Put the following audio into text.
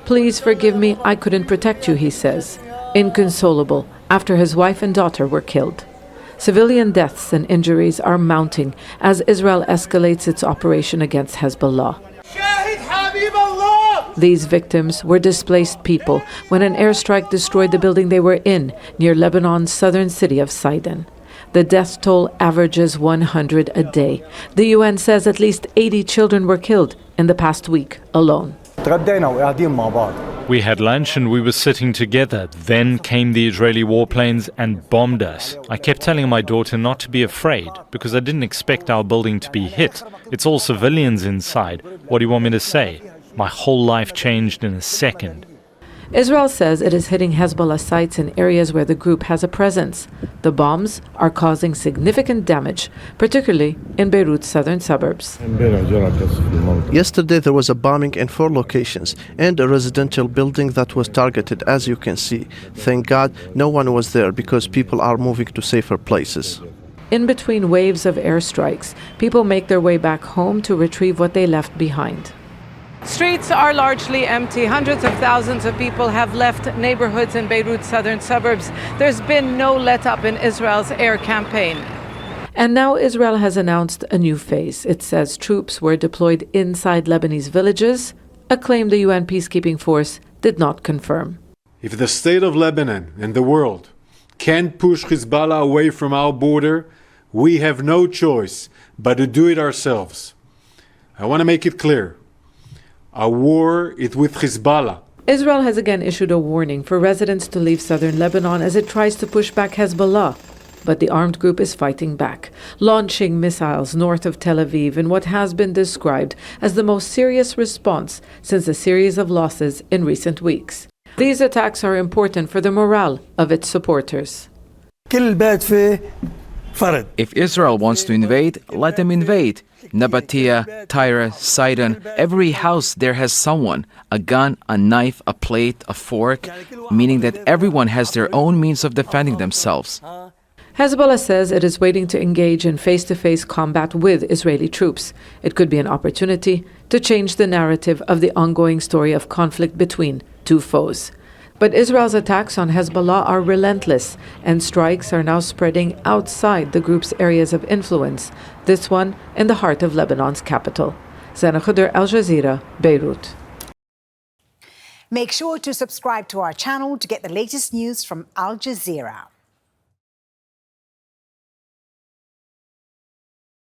Please forgive me, I couldn't protect you, he says, inconsolable after his wife and daughter were killed. Civilian deaths and injuries are mounting as Israel escalates its operation against Hezbollah. These victims were displaced people when an airstrike destroyed the building they were in near Lebanon's southern city of Sidon. The death toll averages 100 a day. The UN says at least 80 children were killed in the past week alone. We had lunch and we were sitting together. Then came the Israeli warplanes and bombed us. I kept telling my daughter not to be afraid because I didn't expect our building to be hit. It's all civilians inside. What do you want me to say? My whole life changed in a second. Israel says it is hitting Hezbollah sites in areas where the group has a presence. The bombs are causing significant damage, particularly in Beirut's southern suburbs. Yesterday there was a bombing in 4 locations and a residential building that was targeted, as you can see. Thank God no one was there because people are moving to safer places. In between waves of airstrikes, people make their way back home to retrieve what they left behind. Streets are largely empty. Hundreds of thousands of people have left neighborhoods in Beirut's southern suburbs. There's been no let-up in Israel's air campaign. And now Israel has announced a new phase. It says troops were deployed inside Lebanese villages, a claim the UN peacekeeping force did not confirm. If the state of Lebanon and the world can't push Hezbollah away from our border, we have no choice but to do it ourselves. I want to make it clear. Our war is with Hezbollah. Israel has again issued a warning for residents to leave southern Lebanon as it tries to push back Hezbollah. But the armed group is fighting back, launching missiles north of Tel Aviv in what has been described as the most serious response since a series of losses in recent weeks. These attacks are important for the morale of its supporters. If Israel wants to invade, let them invade. Nabatea, Tyre, Sidon, every house there has someone, a gun, a knife, a plate, a fork, meaning that everyone has their own means of defending themselves. Hezbollah says it is waiting to engage in face-to-face combat with Israeli troops. It could be an opportunity to change the narrative of the ongoing story of conflict between two foes. But Israel's attacks on Hezbollah are relentless, and strikes are now spreading outside the group's areas of influence, this one in the heart of Lebanon's capital. Zeina, Khodr, Al Jazeera, Beirut. Make sure to subscribe to our channel to get the latest news from Al Jazeera.